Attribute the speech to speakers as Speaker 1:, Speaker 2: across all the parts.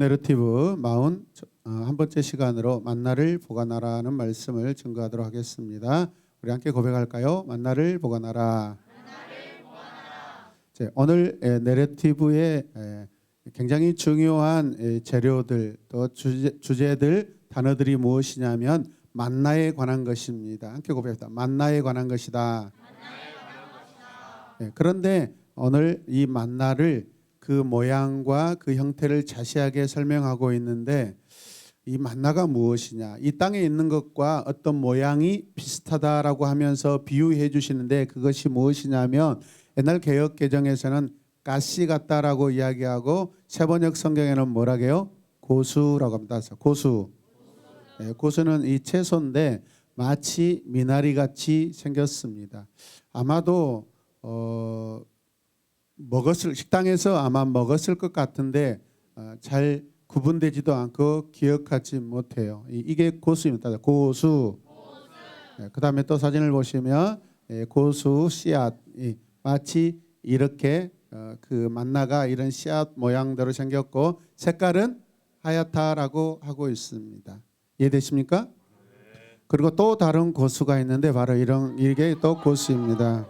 Speaker 1: 내러티브 41번째 시간으로 만나를 보관하라는 말씀을 증거하도록 하겠습니다. 우리 함께 고백할까요? 만나를 보관하라. 오늘 내러티브의 굉장히 중요한 재료들 또 주제들 단어들이 무엇이냐면 만나에 관한 것입니다. 함께 고백합니다. 만나에 관한 것이다. 그런데 오늘 이 만나를 그 모양과 그 형태를 자세하게 설명하고 있는데 이 만나가 무엇이냐, 이 땅에 있는 것과 어떤 모양이 비슷하다라고 하면서 비유해 주시는데 그것이 무엇이냐면 옛날 개역 개정에서는 가시 같다라고 이야기하고 세번역 성경에는 뭐라고 해요? 고수라고 합니다. 고수. 고수는 이 채소인데 마치 미나리 같이 생겼습니다. 아마도 식당에서 아마 먹었을 것 같은데 잘 구분되지도 않고 기억하지 못해요. 이게 고수입니다. 고수. 그다음에 또 사진을 보시면 고수 씨앗, 마치 이렇게 그 만나가 이런 씨앗 모양대로 생겼고 색깔은 하얗다라고 하고 있습니다. 이해되십니까? 그리고 또 다른 고수가 있는데 바로 이게 또 고수입니다.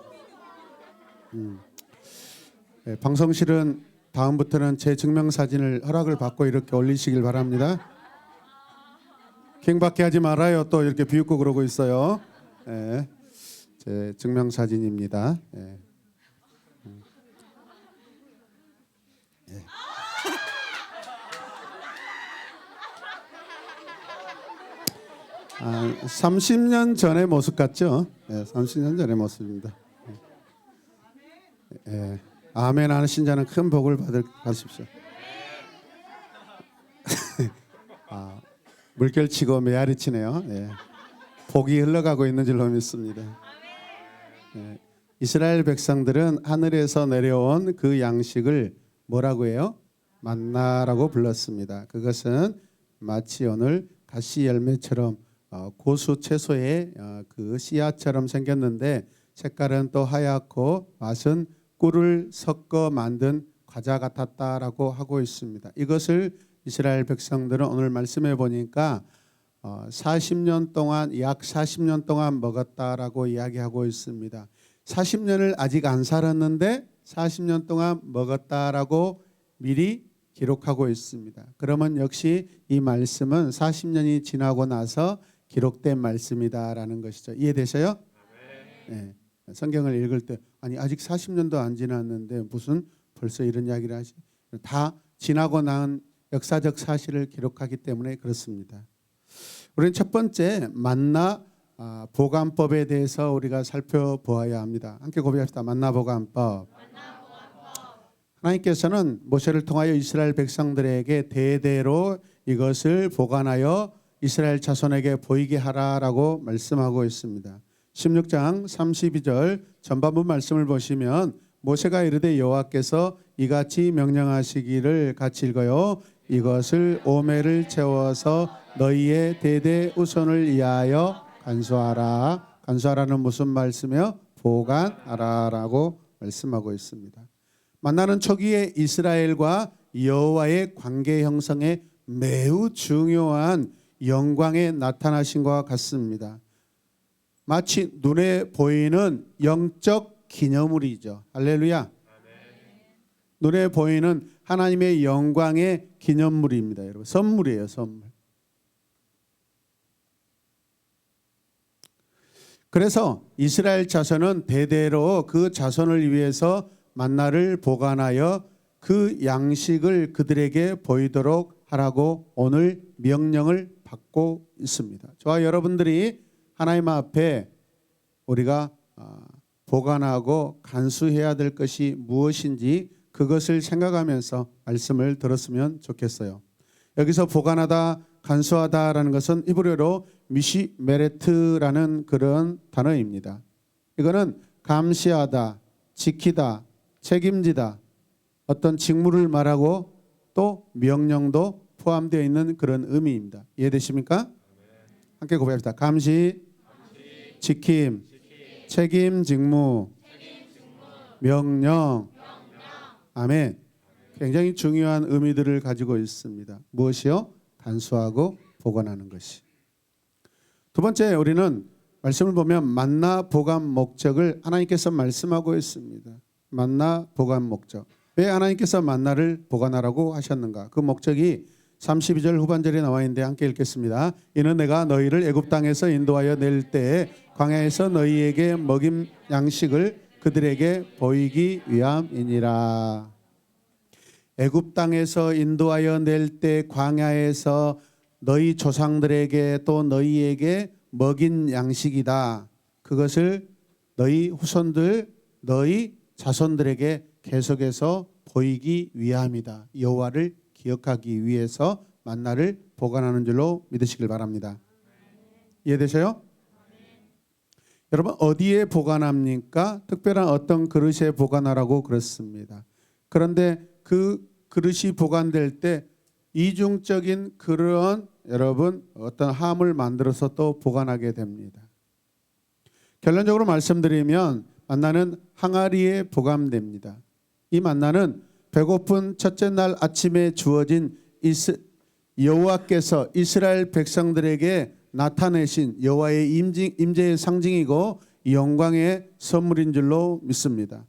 Speaker 1: 방송실은 다음부터는 제 증명사진을 허락을 받고 이렇게 올리시길 바랍니다. 킹받게 하지 말아요. 또 이렇게 비웃고 그러고 있어요. 제 증명사진입니다. 30년 전의 모습 같죠? 30년 전의 모습입니다. 아멘 하는 신자는 큰 복을 받으십시오. 물결치고 메아리치네요. 복이 흘러가고 있는 줄로 믿습니다. 이스라엘 백성들은 하늘에서 내려온 그 양식을 뭐라고 해요? 만나라고 불렀습니다. 그것은 마치 오늘 가시 열매처럼 고수 채소의 그 씨앗처럼 생겼는데 색깔은 또 하얗고 맛은 꿀을 섞어 만든 과자 같았다라고 하고 있습니다. 이것을 이스라엘 백성들은 오늘 말씀해 보니까 40년 동안 약 40년 동안 먹었다라고 이야기하고 있습니다. 40년을 아직 안 살았는데 40년 동안 먹었다라고 미리 기록하고 있습니다. 그러면 역시 이 말씀은 40년이 지나고 나서 기록된 말씀이다라는 것이죠. 이해되셔요? 네. 성경을 읽을 때 아니 아직 40년도 안 지났는데 무슨 벌써 이런 이야기를 하지? 다 지나고 난 역사적 사실을 기록하기 때문에 그렇습니다. 우리는 첫 번째 만나 보관법에 대해서 우리가 살펴보아야 합니다. 함께 고백합시다. 만나 보관법. 하나님께서는 모세를 통하여 이스라엘 백성들에게 대대로 이것을 보관하여 이스라엘 자손에게 보이게 하라라고 말씀하고 있습니다. 16장 32절 전반부 말씀을 보시면 모세가 이르되 여호와께서 이같이 명령하시기를 같이 읽어요. 이것을 오매를 채워서 너희의 대대 후손을 위하여 간수하라. 간수하라는 무슨 말씀이요? 보관하라라고 말씀하고 있습니다. 만나는 초기에 이스라엘과 여호와의 관계 형성에 매우 중요한 영광에 나타나신 것과 같습니다. 마치 눈에 보이는 영적 기념물이죠. 할렐루야. 눈에 보이는 하나님의 영광의 기념물입니다. 여러분, 선물이에요, 선물. 그래서 이스라엘 자손은 대대로 그 자손을 위해서 만나를 보관하여 그 양식을 그들에게 보이도록 하라고 오늘 명령을 받고 있습니다. 저와 여러분들이 하나님 앞에 우리가 보관하고 간수해야 될 것이 무엇인지 그것을 생각하면서 말씀을 들었으면 좋겠어요. 여기서 보관하다, 간수하다라는 것은 히브리어로 미시메레트라는 그런 단어입니다. 이거는 감시하다, 지키다, 책임지다, 어떤 직무를 말하고 또 명령도 포함되어 있는 그런 의미입니다. 이해되십니까? 함께 고백합시다. 감시, 지킴, 책임, 직무, 명령. 아멘. 굉장히 중요한 의미들을 가지고 있습니다. 무엇이요? 단수하고 보관하는 것이. 두 번째, 우리는 말씀을 보면 만나 보관 목적을 하나님께서 말씀하고 있습니다. 만나 보관 목적. 왜 하나님께서 만나를 보관하라고 하셨는가? 그 목적이 32절 후반절에 나와 있는데 함께 읽겠습니다. 이는 내가 너희를 애굽 땅에서 인도하여 낼 때에 광야에서 너희에게 먹인 양식을 그들에게 보이기 위함이니라. 애굽 땅에서 인도하여 낼 때 광야에서 너희 조상들에게 또 너희에게 먹인 양식이다. 그것을 너희 후손들, 너희 자손들에게 계속해서 보이기 위함이다. 여호와를 기억하기 위해서 만나를 보관하는 줄로 믿으시길 바랍니다. 이해되세요? 여러분 어디에 보관합니까? 특별한 어떤 그릇에 보관하라고 그렇습니다. 그런데 그 그릇이 보관될 때 이중적인 그런 여러분 어떤 함을 만들어서 또 보관하게 됩니다. 결론적으로 말씀드리면 만나는 항아리에 보관됩니다. 이 만나는 배고픈 첫째 날 아침에 주어진 여호와께서 이스라엘 백성들에게 나타내신 여호와의 임재의 상징이고 영광의 선물인 줄로 믿습니다.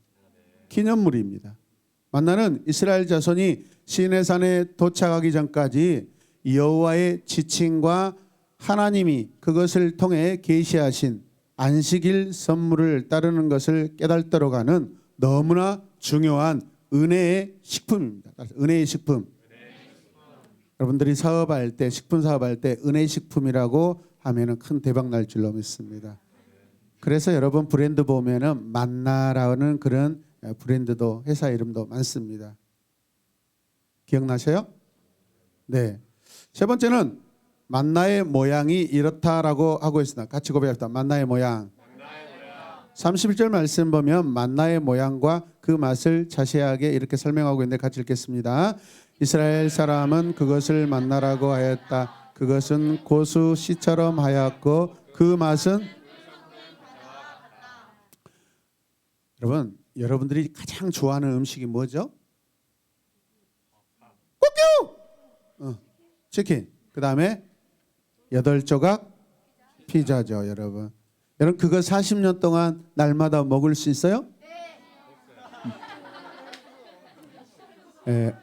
Speaker 1: 기념물입니다. 만나는 이스라엘 자손이 시내산에 도착하기 전까지 여호와의 지침과 하나님이 그것을 통해 계시하신 안식일 선물을 따르는 것을 깨달도록 하는 너무나 중요한 은혜의 식품입니다. 은혜의 식품. 여러분들이 사업할 때 식품 사업할 때 은혜의 식품이라고 하면은 큰 대박 날 줄로 믿습니다. 그래서 여러분 브랜드 보면은 만나라는 그런 브랜드도 회사 이름도 많습니다. 기억나셔요? 네. 세 번째는 만나의 모양이 이렇다라고 하고 있습니다. 같이 고백합시다. 만나의 모양. 31절 말씀 보면 만나의 모양과 그 맛을 자세하게 이렇게 설명하고 있는데 같이 읽겠습니다. 이스라엘 사람은 그것을 만나라고 하였다. 그것은 고수 씨처럼 하였고 그 맛은 여러분들이 가장 좋아하는 음식이 뭐죠? 꽃게요. 치킨. 그 다음에 8조각 피자죠, 여러분. 여러분 그거 40년 동안 날마다 먹을 수 있어요? 네.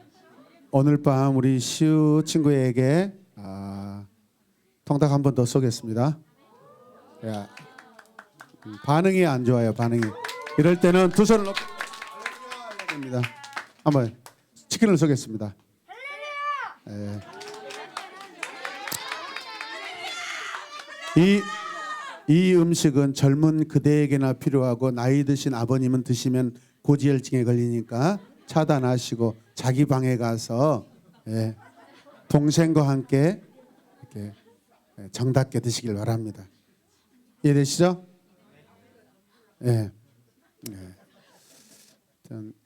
Speaker 1: 오늘 밤 우리 시우 친구에게 통닭 한 번 더 쏘겠습니다. 야, 반응이 안 좋아요. 반응이. 이럴 때는 두 손을 높이 됩니다. 한번 치킨을 쏘겠습니다. 네. 이 음식은 젊은 그대에게나 필요하고 나이 드신 아버님은 드시면 고지혈증에 걸리니까 차단하시고 자기 방에 가서 동생과 함께 이렇게 정답게 드시길 바랍니다. 이해되시죠? 예.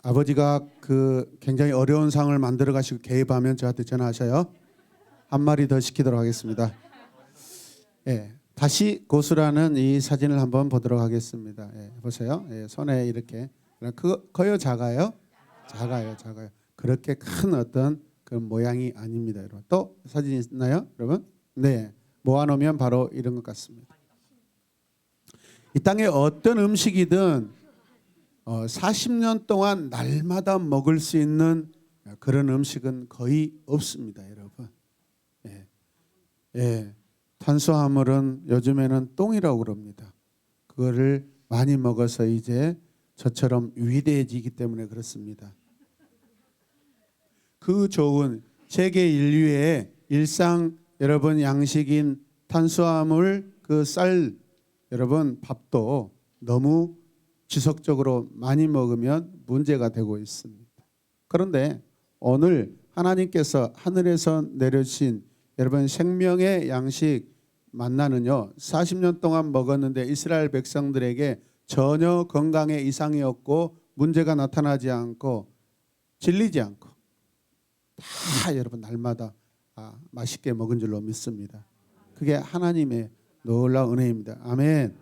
Speaker 1: 아버지가 그 굉장히 어려운 상을 만들어 가시고 개입하면 저한테 전화하셔요. 한 마리 더 시키도록 하겠습니다. 예. 다시 고수라는 이 사진을 한번 보도록 하겠습니다. 예, 보세요. 예, 손에 이렇게 커요, 작아요? 작아요. 그렇게 큰 어떤 그런 모양이 아닙니다, 여러분. 또 사진 있나요, 여러분? 네, 모아놓으면 바로 이런 것 같습니다. 이 땅에 어떤 음식이든 40년 동안 날마다 먹을 수 있는 그런 음식은 거의 없습니다, 여러분. 예. 탄수화물은 요즘에는 똥이라고 그럽니다. 그거를 많이 먹어서 이제 저처럼 위대해지기 때문에 그렇습니다. 그 좋은 세계 인류의 일상 여러분 양식인 탄수화물 그 쌀 여러분 밥도 너무 지속적으로 많이 먹으면 문제가 되고 있습니다. 그런데 오늘 하나님께서 하늘에서 내려주신 여러분 생명의 양식 만나는요 40년 동안 먹었는데 이스라엘 백성들에게 전혀 건강에 이상이 없고 문제가 나타나지 않고 질리지 않고 다 여러분 날마다 맛있게 먹은 줄로 믿습니다. 그게 하나님의 놀라운 은혜입니다. 아멘.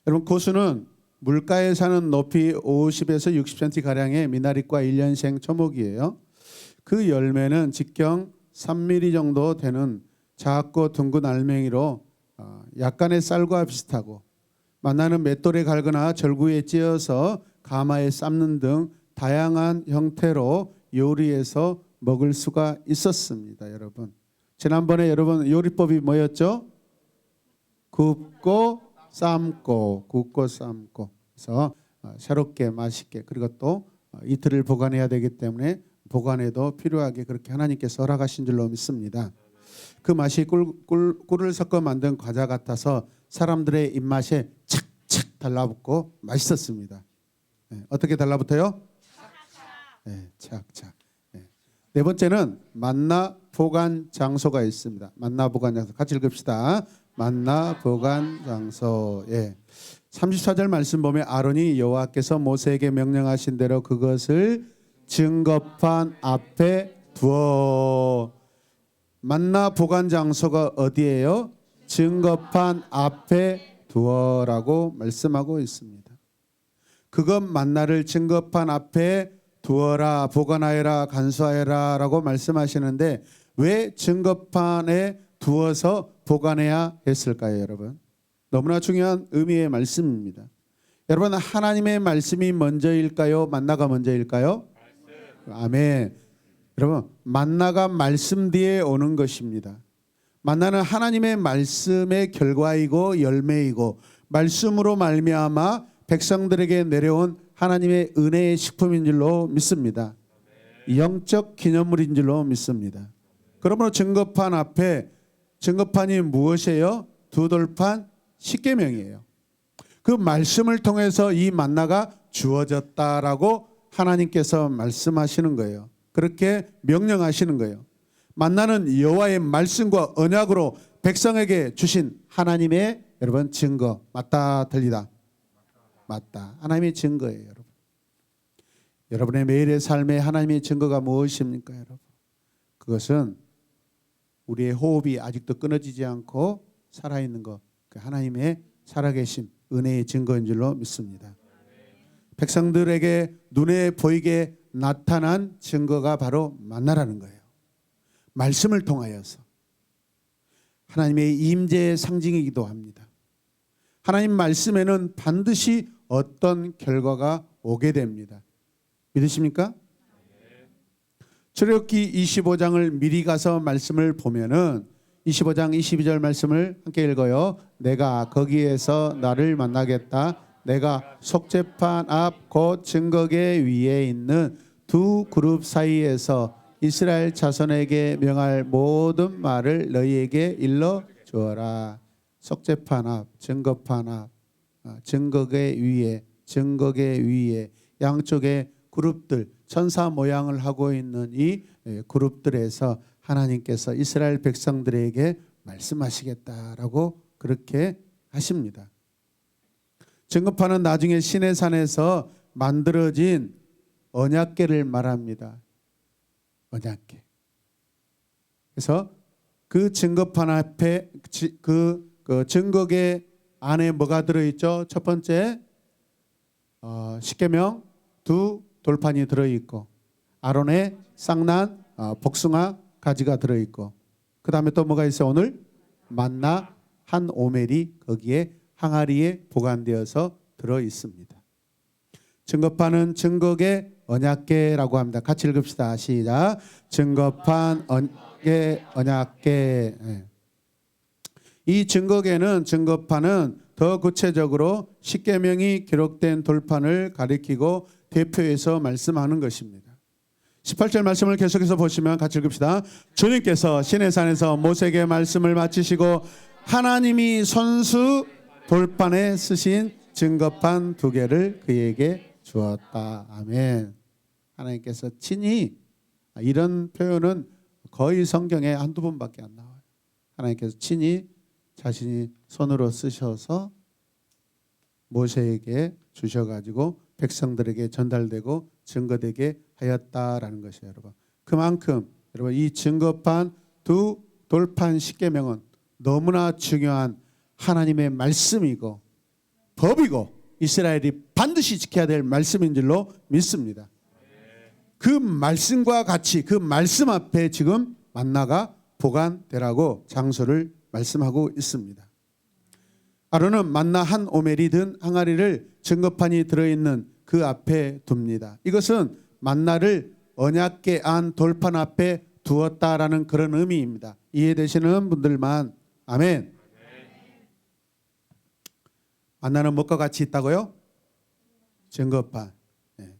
Speaker 1: 여러분 고수는 물가에 사는 높이 50에서 60cm 가량의 미나리과 1년생 초목이에요. 그 열매는 직경 3mm 정도 되는 작고 둥근 알맹이로 약간의 쌀과 비슷하고 만나는 맷돌에 갈거나 절구에 찧어서 가마에 삶는 등 다양한 형태로 요리해서 먹을 수가 있었습니다. 여러분, 지난번에 여러분 요리법이 뭐였죠? 굽고 삶고 그래서 새롭게 맛있게, 그리고 또 이틀을 보관해야 되기 때문에 보관해도 필요하게 그렇게 하나님께서 허락하신 줄로 믿습니다. 그 맛이 꿀을 섞어 만든 과자 같아서 사람들의 입맛에 착착 달라붙고 맛있었습니다. 네, 어떻게 달라붙어요? 착착. 네 번째는 만나 보관 장소가 있습니다. 만나 보관 장소 같이 읽읍시다. 만나 보관 장소. 34절 말씀 보면 아론이 여호와께서 모세에게 명령하신 대로 그것을 증거판 앞에 두어. 만나 보관 장소가 어디예요? 증거판 앞에 두어라고 말씀하고 있습니다. 그것 만나를 증거판 앞에 두어라, 보관하여라, 간수하여라 라고 말씀하시는데 왜 증거판에 두어서 보관해야 했을까요, 여러분? 너무나 중요한 의미의 말씀입니다. 여러분, 하나님의 말씀이 먼저일까요? 만나가 먼저일까요? 아멘. 여러분, 만나가 말씀 뒤에 오는 것입니다. 만나는 하나님의 말씀의 결과이고 열매이고 말씀으로 말미암아 백성들에게 내려온 하나님의 은혜의 식품인 줄로 믿습니다. 영적 기념물인 줄로 믿습니다. 그러므로 증거판 앞에, 증거판이 무엇이에요? 두 돌판 십계명이에요. 그 말씀을 통해서 이 만나가 주어졌다라고 하나님께서 말씀하시는 거예요. 그렇게 명령하시는 거예요. 만나는 여호와의 말씀과 언약으로 백성에게 주신 하나님의 여러분 증거. 맞다 틀리다? 맞다. 하나님의 증거예요, 여러분. 여러분의 매일의 삶에 하나님의 증거가 무엇입니까, 여러분? 그것은 우리의 호흡이 아직도 끊어지지 않고 살아있는 것, 그 하나님의 살아계심, 은혜의 증거인 줄로 믿습니다. 백성들에게 눈에 보이게 나타난 증거가 바로 만나라는 거예요. 말씀을 통하여서 하나님의 임재의 상징이기도 합니다. 하나님 말씀에는 반드시 어떤 결과가 오게 됩니다. 믿으십니까? 출애굽기 25장을 미리 가서 말씀을 보면은 25장 22절 말씀을 함께 읽어요. 내가 거기에서 나를 만나겠다. 내가 속죄판 앞 곧 증거계 위에 있는 두 그룹 사이에서 이스라엘 자손에게 명할 모든 말을 너희에게 일러 주어라. 속죄판 앞, 증거판 앞, 증거계 위에 양쪽에 그룹들, 천사 모양을 하고 있는 이 그룹들에서 하나님께서 이스라엘 백성들에게 말씀하시겠다라고 그렇게 하십니다. 증거판은 나중에 시내산에서 만들어진 언약궤를 말합니다. 언약궤. 그래서 그 증거판 앞에 그 증거궤 안에 뭐가 들어있죠? 첫 번째 십계명 두 돌판이 들어있고 아론의 쌍난 복숭아 가지가 들어있고 그 다음에 또 뭐가 있어요? 오늘 만나 한 오멜이 거기에 항아리에 보관되어서 들어있습니다. 증거판은 증거계 언약궤라고 합니다. 같이 읽읍시다. 시작. 증거판 언약궤. 이 증거판은 더 구체적으로 십계명이 기록된 돌판을 가리키고 대표해서 말씀하는 것입니다. 18절 말씀을 계속해서 보시면 같이 읽읍시다. 주님께서 시내산에서 모세에게 말씀을 마치시고 하나님이 손수 돌판에 쓰신 증거판 두 개를 그에게 주었다. 아멘. 하나님께서 친히, 이런 표현은 거의 성경에 한두 번밖에 안 나와요. 하나님께서 친히 자신이 손으로 쓰셔서 모세에게 주셔가지고 백성들에게 전달되고 증거되게 하였다라는 것이에요, 여러분. 그만큼 여러분 이 증거판 두 돌판 십계명은 너무나 중요한 하나님의 말씀이고 법이고 이스라엘이 반드시 지켜야 될 말씀인 줄로 믿습니다. 그 말씀과 같이 그 말씀 앞에 지금 만나가 보관되라고 장소를 말씀하고 있습니다. 아론은 만나 한 오멜이 든 항아리를 증거판이 들어있는 그 앞에 둡니다. 이것은 만나를 언약궤 안 돌판 앞에 두었다라는 그런 의미입니다. 이해되시는 분들만 아멘. 만나는 뭐가 같이 있다고요? 증거판. 네.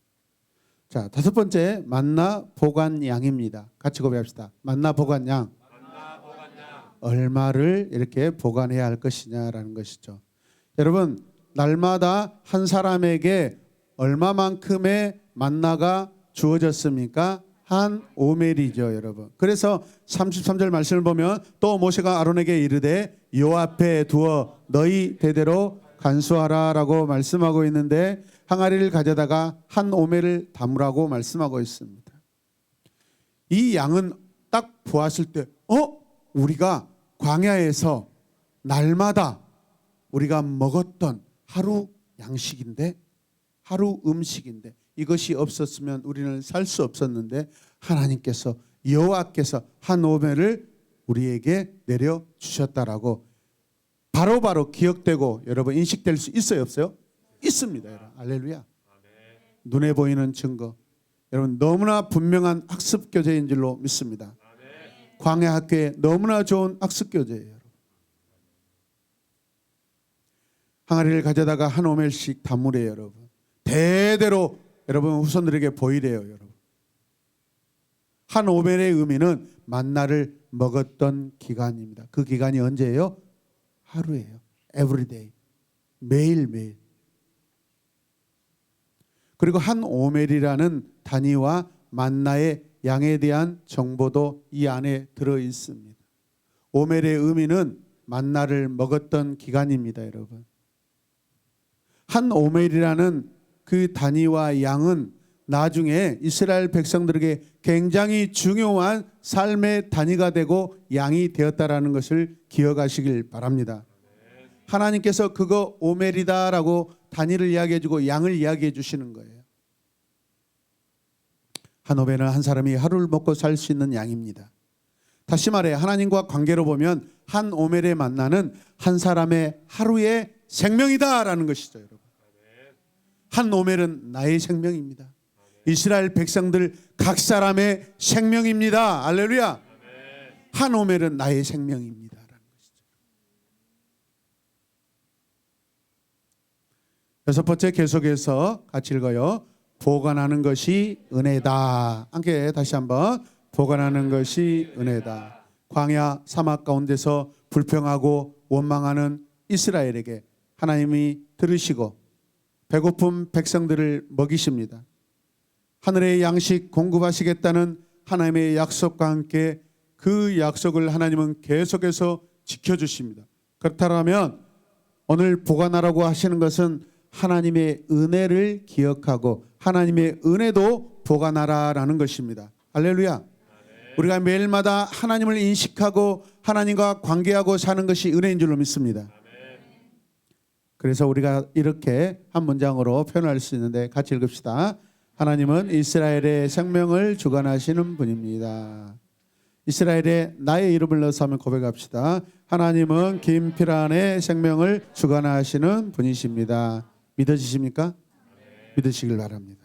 Speaker 1: 자, 다섯 번째 만나 보관양입니다. 같이 고백합시다. 만나 보관양. 얼마를 이렇게 보관해야 할 것이냐라는 것이죠. 여러분, 날마다 한 사람에게 얼마만큼의 만나가 주어졌습니까? 한 오멜이죠, 여러분. 그래서 33절 말씀을 보면 또 모세가 아론에게 이르되 요 앞에 두어 너희 대대로 간수하라라고 말씀하고 있는데 항아리를 가져다가 한 오멜을 담으라고 말씀하고 있습니다. 이 양은 딱 보았을 때 우리가 광야에서 날마다 우리가 먹었던 하루 양식인데, 하루 음식인데, 이것이 없었으면 우리는 살 수 없었는데 하나님께서 여호와께서 한 오멜을 우리에게 내려주셨다라고 바로바로 기억되고 여러분 인식될 수 있어요, 없어요? 있습니다, 여러분. 할렐루야. 눈에 보이는 증거, 여러분 너무나 분명한 학습 교재인 줄로 믿습니다. 광야 학교에 너무나 좋은 학습 교재예요. 항아리를 가져다가 한 오멜씩 담으래요, 여러분. 대대로 여러분 후손들에게 보이래요, 여러분. 한 오멜의 의미는 만나를 먹었던 기간입니다. 그 기간이 언제예요? 하루예요. Everyday. 매일매일. 그리고 한 오멜이라는 단위와 만나의 양에 대한 정보도 이 안에 들어 있습니다. 오멜의 의미는 만나를 먹었던 기간입니다, 여러분. 한 오멜이라는 그 단위와 양은 나중에 이스라엘 백성들에게 굉장히 중요한 삶의 단위가 되고 양이 되었다라는 것을 기억하시길 바랍니다. 하나님께서 그거 오멜이다라고 단위를 이야기해 주고 양을 이야기해 주시는 거예요. 한 오멜은 한 사람이 하루를 먹고 살 수 있는 양입니다. 다시 말해 하나님과 관계로 보면 한 오멜의 만나는 한 사람의 하루의 생명이다라는 것이죠, 여러분. 한 오멜은 나의 생명입니다. 이스라엘 백성들 각 사람의 생명입니다. 할렐루야. 한 오멜은 나의 생명입니다라는 것이죠. 여섯 번째 계속해서 같이 읽어요. 보관하는 것이 은혜다. 함께 다시 한번. 보관하는 것이 은혜다. 광야 사막 가운데서 불평하고 원망하는 이스라엘에게 하나님이 들으시고 배고픈 백성들을 먹이십니다. 하늘의 양식 공급하시겠다는 하나님의 약속과 함께 그 약속을 하나님은 계속해서 지켜주십니다. 그렇다면 오늘 보관하라고 하시는 것은 하나님의 은혜를 기억하고 하나님의 은혜도 보관하라라는 것입니다. 할렐루야. 우리가 매일마다 하나님을 인식하고 하나님과 관계하고 사는 것이 은혜인 줄로 믿습니다. 그래서 우리가 이렇게 한 문장으로 표현할 수 있는데 같이 읽읍시다. 하나님은 이스라엘의 생명을 주관하시는 분입니다. 이스라엘에 나의 이름을 넣어서 한번 고백합시다. 하나님은 김필환의 생명을 주관하시는 분이십니다. 믿어지십니까? 믿으시길 바랍니다.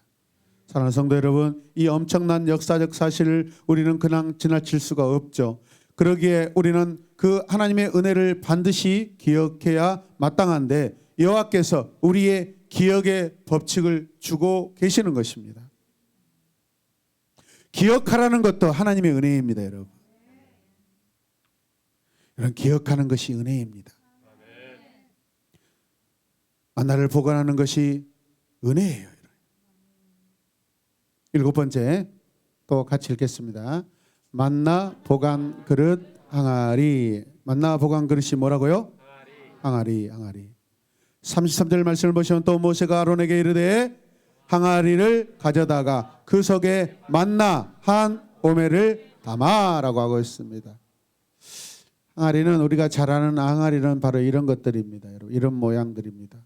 Speaker 1: 사랑하는 성도 여러분, 이 엄청난 역사적 사실을 우리는 그냥 지나칠 수가 없죠. 그러기에 우리는 그 하나님의 은혜를 반드시 기억해야 마땅한데 여호와께서 우리의 기억의 법칙을 주고 계시는 것입니다. 기억하라는 것도 하나님의 은혜입니다, 여러분. 이런 기억하는 것이 은혜입니다. 만나를 보관하는 것이 은혜예요. 일곱 번째 또 같이 읽겠습니다. 만나 보관 그릇 항아리. 만나 보관 그릇이 뭐라고요? 항아리. 33절 말씀을 보시면 또 모세가 아론에게 이르되 항아리를 가져다가 그 속에 만나 한 오멜을 담아라고 하고 있습니다. 항아리는 우리가 잘 아는 항아리는 바로 이런 것들입니다. 여러분, 이런 모양들입니다.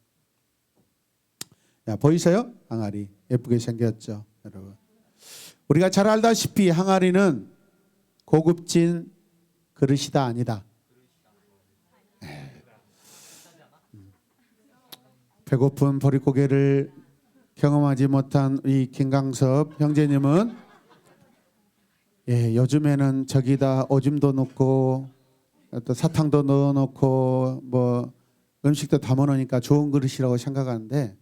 Speaker 1: 야, 보이세요? 항아리 예쁘게 생겼죠, 여러분. 우리가 잘 알다시피 항아리는 고급진 그릇이다 아니다. 배고픈 보릿고개를 경험하지 못한 이 김강섭 형제님은 요즘에는 저기다 오줌도 넣고 또 사탕도 넣어놓고 뭐 음식도 담아놓으니까 좋은 그릇이라고 생각하는데,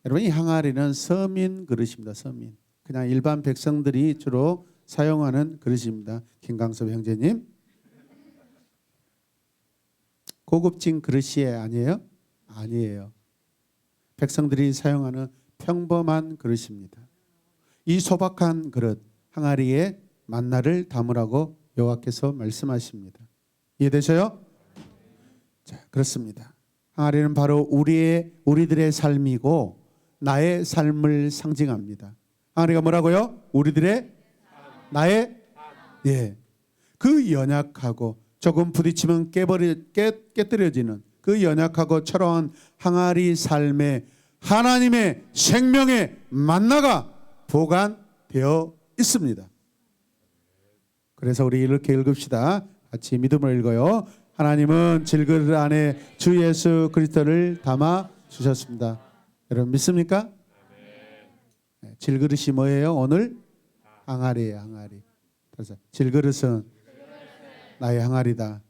Speaker 1: 여러분 이 항아리는 서민 그릇입니다. 서민. 그냥 일반 백성들이 주로 사용하는 그릇입니다. 김강섭 형제님. 고급진 그릇이 아니에요? 아니에요. 백성들이 사용하는 평범한 그릇입니다. 이 소박한 그릇 항아리에 만나를 담으라고 여호와께서 말씀하십니다. 이해되셔요? 자, 그렇습니다. 항아리는 바로 우리들의 삶이고 나의 삶을 상징합니다. 항아리가 뭐라고요? 우리들의 나의 그 연약하고 조금 부딪히면 깨뜨려지는 그 연약하고 초라한 항아리 삶에 하나님의 생명의 만나가 보관되어 있습니다. 그래서 우리 이렇게 읽읍시다. 같이 믿음을 읽어요. 하나님은 질그릇 안에 주 예수 그리스도를 담아 주셨습니다. 여러분 믿습니까? 질그릇이 뭐예요? 오늘 항아리예요. 항아리. 그래서 질그릇은 나의 항아리다.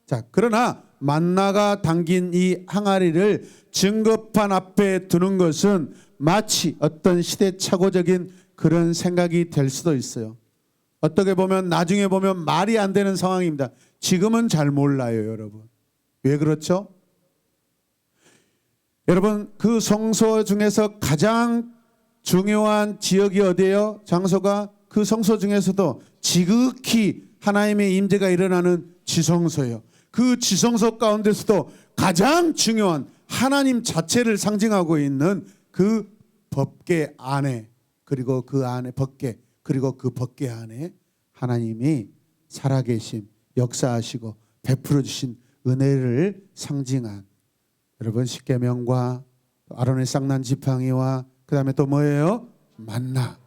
Speaker 1: 자, 그러나 만나가 담긴 이 항아리를 증거판 앞에 두는 것은 마치 어떤 시대착오적인 그런 생각이 될 수도 있어요. 어떻게 보면 나중에 보면 말이 안 되는 상황입니다. 지금은 잘 몰라요, 여러분. 왜 그렇죠? 여러분 그 성소 중에서 가장 중요한 지역이 어디예요? 장소가 그 성소 중에서도 지극히 하나님의 임재가 일어나는 지성소예요. 그 지성소 가운데서도 가장 중요한 하나님 자체를 상징하고 있는 그 법궤 안에, 그리고 그 안에 법궤, 그리고 그 법궤 안에 하나님이 살아계심, 역사하시고 베풀어 주신 은혜를 상징한, 여러분 십계명과 아론의 쌍난 지팡이와 그 다음에 또 뭐예요? 만나.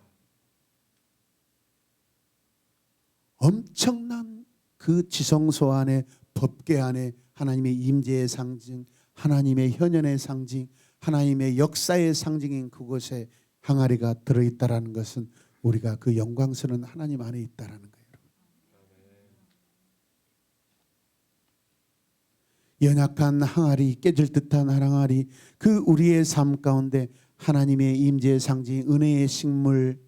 Speaker 1: 엄청난 그 지성소 안에, 법궤 안에 하나님의 임재의 상징, 하나님의 현현의 상징, 하나님의 역사의 상징인 그곳에 항아리가 들어있다라는 것은 우리가 그 영광스러운 하나님 안에 있다라는 거예요. 연약한 항아리, 깨질 듯한 항아리, 그 우리의 삶 가운데 하나님의 임재의 상징, 은혜의 식물,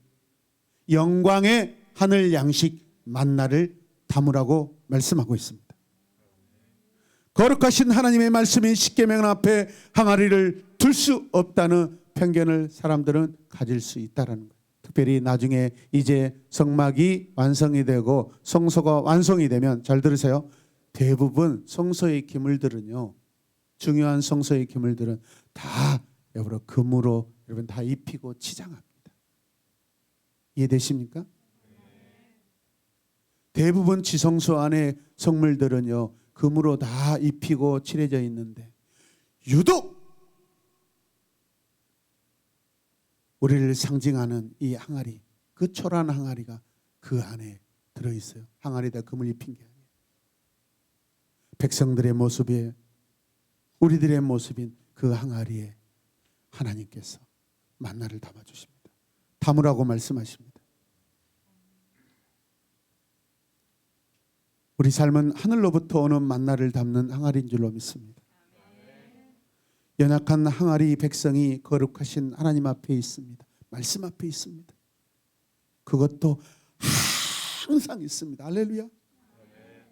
Speaker 1: 영광의 하늘 양식 만나를 담으라고 말씀하고 있습니다. 거룩하신 하나님의 말씀인 십계명 앞에 항아리를 둘 수 없다는 편견을 사람들은 가질 수 있다는 거예요. 특별히 나중에 이제 성막이 완성이 되고 성소가 완성이 되면, 잘 들으세요. 대부분 성소의 기물들은요, 중요한 성소의 기물들은 다 여러분 금으로 여러분 다 입히고 치장합니다. 이해되십니까? 대부분 지성소 안에 성물들은요 금으로 다 입히고 칠해져 있는데, 유독 우리를 상징하는 이 항아리, 그 초라한 항아리가 그 안에 들어있어요. 항아리에다 금을 입힌 게 아니에요. 백성들의 모습에, 우리들의 모습인 그 항아리에 하나님께서 만나를 담아주십니다. 담으라고 말씀하십니다. 우리 삶은 하늘로부터 오는 만나를 담는 항아리인 줄로 믿습니다. 연약한 항아리 백성이 거룩하신 하나님 앞에 있습니다. 말씀 앞에 있습니다. 그것도 항상 있습니다. 할렐루야.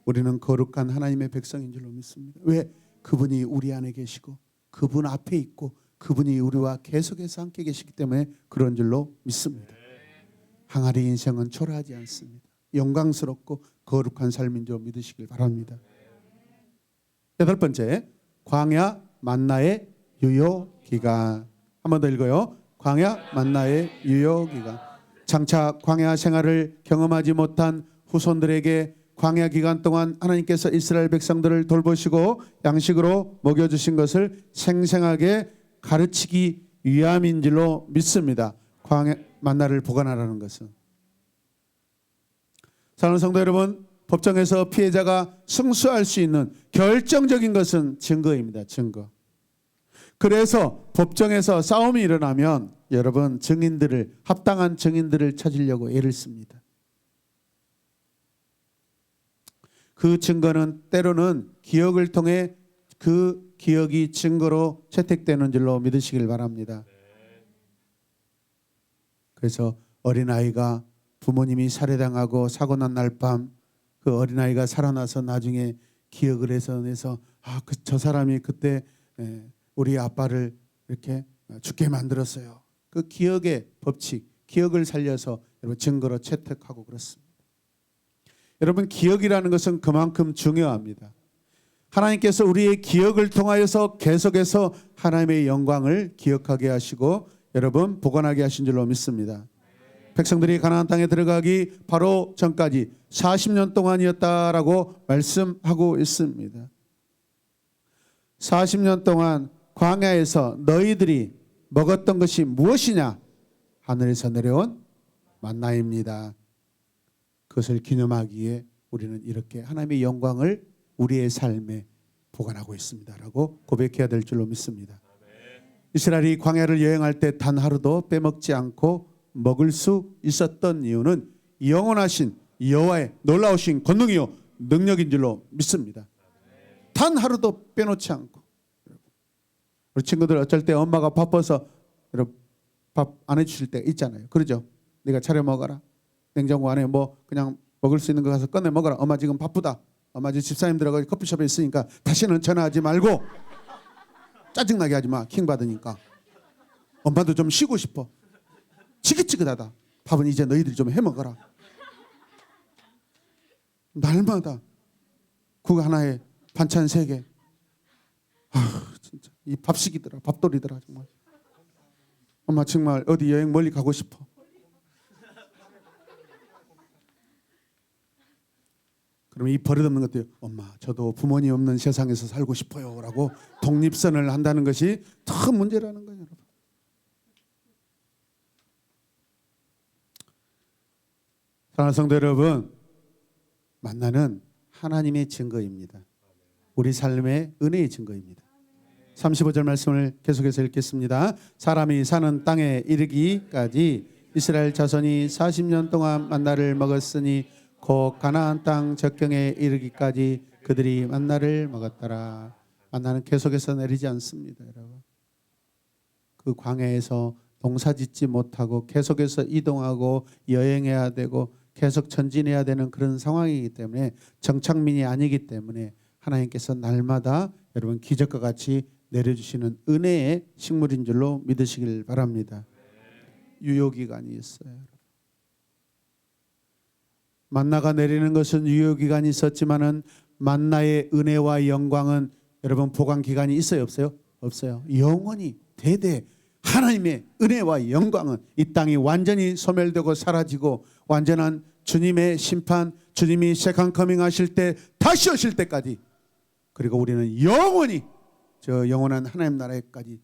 Speaker 1: 우리는 거룩한 하나님의 백성인 줄로 믿습니다. 왜? 그분이 우리 안에 계시고 그분 앞에 있고 그분이 우리와 계속해서 함께 계시기 때문에 그런 줄로 믿습니다. 항아리 인생은 초라하지 않습니다. 영광스럽고 거룩한 삶인 줄 믿으시길 바랍니다. 8번째, 광야 만나의 유효 기간. 한 번 더 읽어요. 광야 만나의 유효 기간. 장차 광야 생활을 경험하지 못한 후손들에게 광야 기간 동안 하나님께서 이스라엘 백성들을 돌보시고 양식으로 먹여주신 것을 생생하게 가르치기 위함인 줄로 믿습니다. 광야 만나를 보관하라는 것은. 사랑하는 성도 여러분, 법정에서 피해자가 승소할 수 있는 결정적인 것은 증거입니다. 증거. 그래서 법정에서 싸움이 일어나면 여러분 합당한 증인들을 찾으려고 애를 씁니다. 그 증거는 때로는 기억을 통해 그 기억이 증거로 채택되는 줄로 믿으시길 바랍니다. 그래서 어린아이가 부모님이 살해당하고 사고 난 날 밤 그 어린아이가 살아나서 나중에 기억을 해서 저 사람이 그때 우리 아빠를 이렇게 죽게 만들었어요. 그 기억의 법칙, 기억을 살려서 여러분 증거로 채택하고 그렇습니다. 여러분 기억이라는 것은 그만큼 중요합니다. 하나님께서 우리의 기억을 통하여서 계속해서 하나님의 영광을 기억하게 하시고 여러분 보관하게 하신 줄로 믿습니다. 백성들이 가나안 땅에 들어가기 바로 전까지 40년 동안이었다라고 말씀하고 있습니다. 40년 동안 광야에서 너희들이 먹었던 것이 무엇이냐? 하늘에서 내려온 만나입니다. 그것을 기념하기에 우리는 이렇게 하나님의 영광을 우리의 삶에 보관하고 있습니다라고 고백해야 될 줄로 믿습니다. 이스라엘이 광야를 여행할 때 단 하루도 빼먹지 않고 먹을 수 있었던 이유는 영원하신 여호와의 놀라우신 권능이요 능력인 줄로 믿습니다. 단 하루도 빼놓지 않고. 우리 친구들 어쩔 때 엄마가 바빠서 밥 안 해주실 때 있잖아요. 그러죠? 네가 차려 먹어라. 냉장고 안에 뭐 그냥 먹을 수 있는 거 가서 꺼내 먹어라. 엄마 지금 바쁘다. 엄마 지금 집사님들하고 커피숍에 있으니까 다시는 전화하지 말고. 짜증나게 하지 마. 킹 받으니까. 엄마도 좀 쉬고 싶어. 지긋지긋하다. 밥은 이제 너희들이 좀 해먹어라. 날마다 국 하나에 반찬 3개. 진짜 이 밥식이더라. 밥돌이더라 정말. 엄마 정말 어디 여행 멀리 가고 싶어. 그러면 이 버릇없는 것도 엄마 저도 부모님 없는 세상에서 살고 싶어요 라고 독립선을 한다는 것이 더 문제라는 거예요. 여러분. 사랑하는 성도 여러분, 만나는 하나님의 증거입니다. 우리 삶의 은혜의 증거입니다. 35절 말씀을 계속해서 읽겠습니다. 사람이 사는 땅에 이르기까지 이스라엘 자손이 40년 동안 만나를 먹었으니 곧 가나안 땅 적경에 이르기까지 그들이 만나를 먹었더라. 만나는 계속해서 내리지 않습니다. 여러분. 그 광야에서 농사짓지 못하고 계속해서 이동하고 여행해야 되고 계속 전진해야 되는 그런 상황이기 때문에 정착민이 아니기 때문에 하나님께서 날마다 여러분 기적과 같이 내려주시는 은혜의 식물인 줄로 믿으시길 바랍니다. 유효기간이 있어요. 만나가 내리는 것은 유효기간이 있었지만은 만나의 은혜와 영광은 여러분 보관기간이 있어요 없어요? 없어요. 영원히 대대 하나님의 은혜와 영광은 이 땅이 완전히 소멸되고 사라지고 완전한 주님의 심판, 주님이 세컨 커밍 하실 때 다시 오실 때까지, 그리고 우리는 영원히 저 영원한 하나님 나라에까지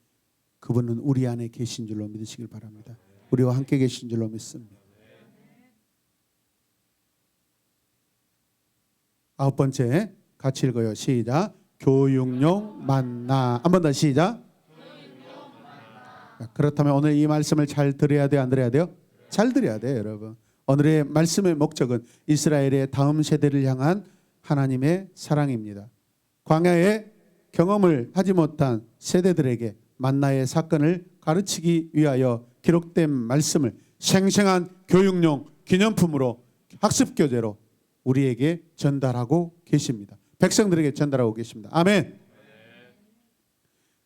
Speaker 1: 그분은 우리 안에 계신 줄로 믿으시길 바랍니다. 우리와 함께 계신 줄로 믿습니다. 9번째 같이 읽어요. 시작. 교육용 만나. 한 번 더 시작. 그렇다면 오늘 이 말씀을 잘 들어야 돼요? 안 들어야 돼요? 잘 들어야 돼요, 여러분. 오늘의 말씀의 목적은 이스라엘의 다음 세대를 향한 하나님의 사랑입니다. 광야의 경험을 하지 못한 세대들에게 만나의 사건을 가르치기 위하여 기록된 말씀을 생생한 교육용 기념품으로 학습교재로 우리에게 전달하고 계십니다. 백성들에게 전달하고 계십니다. 아멘.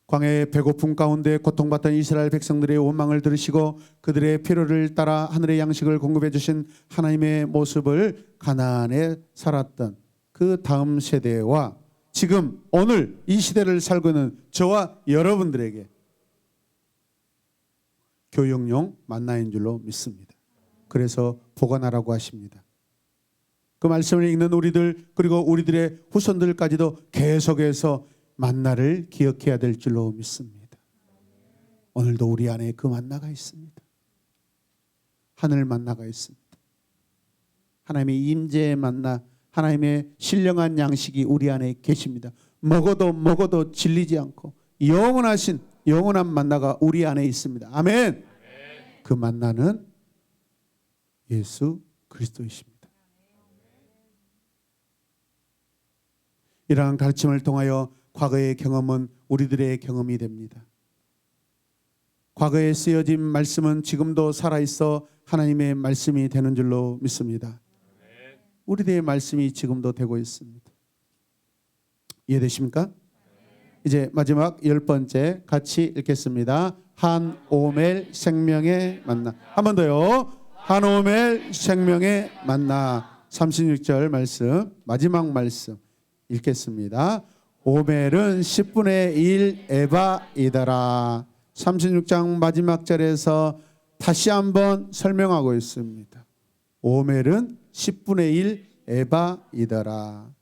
Speaker 1: 광야의 배고픔 가운데 고통받던 이스라엘 백성들의 원망을 들으시고 그들의 필요를 따라 하늘의 양식을 공급해 주신 하나님의 모습을 가나안에 살았던 그 다음 세대와 지금 오늘 이 시대를 살고 있는 저와 여러분들에게 교육용 만나인 줄로 믿습니다. 그래서 보관하라고 하십니다. 그 말씀을 읽는 우리들 그리고 우리들의 후손들까지도 계속해서 만나를 기억해야 될 줄로 믿습니다. 오늘도 우리 안에 그 만나가 있습니다. 하늘 만나가 있습니다. 하나님의 임재의 만나, 하나님의 신령한 양식이 우리 안에 계십니다. 먹어도 질리지 않고 영원하신 영원한 만나가 우리 안에 있습니다. 아멘. 그 만나는 예수 그리스도이십니다. 이러한 가르침을 통하여 과거의 경험은 우리들의 경험이 됩니다. 과거에 쓰여진 말씀은 지금도 살아있어 하나님의 말씀이 되는 줄로 믿습니다. 우리들의 말씀이 지금도 되고 있습니다. 이해되십니까? 이제 마지막 10번째 같이 읽겠습니다. 한 오멜 생명의 만나. 한 번 더요. 한 오멜 생명의 만나. 36절 말씀, 마지막 말씀 읽겠습니다. 오멜은 10분의 1 에바이더라. 36장 마지막 절에서 다시 한번 설명하고 있습니다. 오멜은 10분의 1 에바이더라.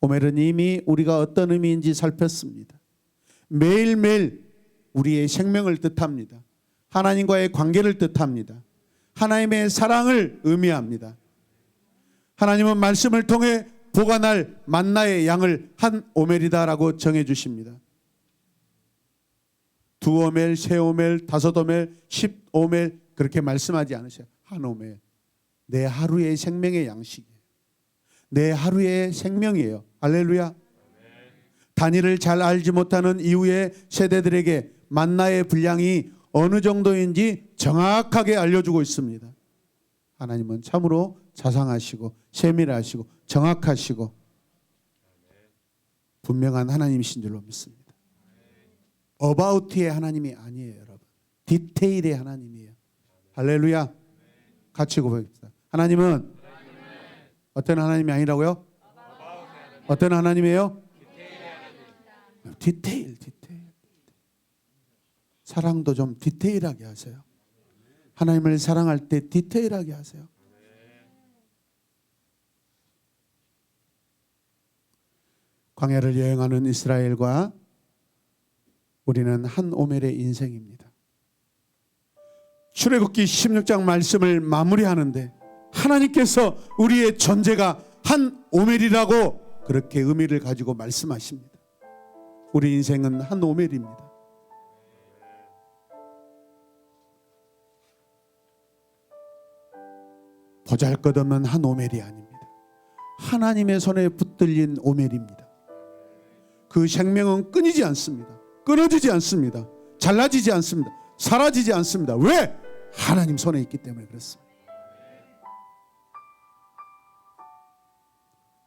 Speaker 1: 오멜은 이미 우리가 어떤 의미인지 살폈습니다. 매일매일 우리의 생명을 뜻합니다. 하나님과의 관계를 뜻합니다. 하나님의 사랑을 의미합니다. 하나님은 말씀을 통해 보관할 만나의 양을 한 오멜이다라고 정해 주십니다. 2오멜, 3오멜, 5오멜, 10오멜 그렇게 말씀하지 않으셔요. 한 오멜. 내 하루의 생명의 양식이에요. 내 하루의 생명이에요. 할렐루야. 단위를 잘 알지 못하는 이후의 세대들에게 만나의 분량이 어느 정도인지 정확하게 알려주고 있습니다. 하나님은 참으로 자상하시고 세밀하시고 정확하시고 분명한 하나님이신 줄로 믿습니다. 어바우트의 하나님이 아니에요, 여러분. 디테일의 하나님이에요. 할렐루야. 같이 고백합시다. 하나님은 어떤 하나님이 아니라고요? 어떤 하나님이에요? 디테일. 사랑도 좀 디테일하게 하세요. 하나님을 사랑할 때 디테일하게 하세요. 광야를 여행하는 이스라엘과 우리는 한 오멜의 인생입니다. 출애굽기 16장 말씀을 마무리하는데 하나님께서 우리의 존재가 한 오멜이라고 그렇게 의미를 가지고 말씀하십니다. 우리 인생은 한 오멜입니다. 보잘것없는 한 오멜이 아닙니다. 하나님의 손에 붙들린 오멜입니다. 그 생명은 끊이지 않습니다. 끊어지지 않습니다. 잘라지지 않습니다. 사라지지 않습니다. 왜? 하나님 손에 있기 때문에 그렇습니다.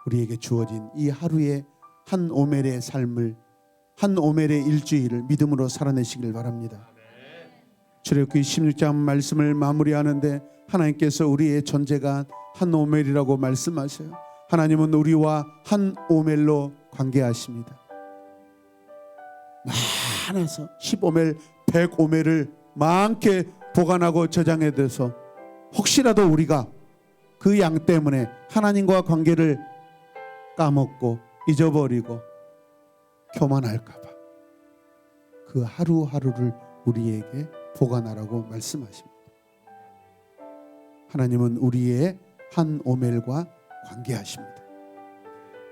Speaker 1: 우리에게 주어진 이 하루의 한 오멜의 삶을, 한 오멜의 일주일을 믿음으로 살아내시길 바랍니다. 출애굽기 16장 말씀을 마무리하는데 하나님께서 우리의 존재가 한 오멜이라고 말씀하셔요. 하나님은 우리와 한 오멜로 관계하십니다. 많아서 10오멜, 100오멜을 많게 보관하고 저장해 둬서 혹시라도 우리가 그 양 때문에 하나님과 관계를 까먹고 잊어버리고 교만할까 봐 그 하루하루를 우리에게 보관하라고 말씀하십니다. 하나님은 우리의 한 오멜과 관계하십니다.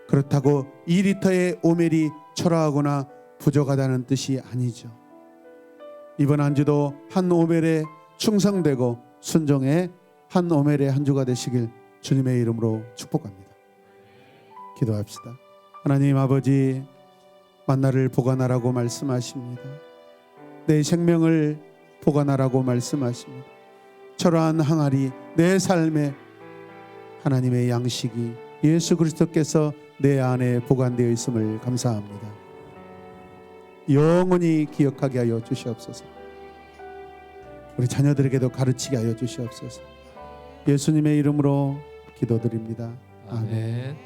Speaker 1: 그렇다고 2리터의 오멜이 초라하거나 부족하다는 뜻이 아니죠. 이번 한 주도 한 오멜에 충성되고 순종의 한 오멜의 한 주가 되시길 주님의 이름으로 축복합니다. 기도합시다. 하나님 아버지, 만나를 보관하라고 말씀하십니다. 내 생명을 보관하라고 말씀하십니다. 초라한 항아리, 내 삶에 하나님의 양식이 예수 그리스도께서 내 안에 보관되어 있음을 감사합니다. 영원히 기억하게 하여 주시옵소서. 우리 자녀들에게도 가르치게 하여 주시옵소서. 예수님의 이름으로 기도드립니다. 아멘.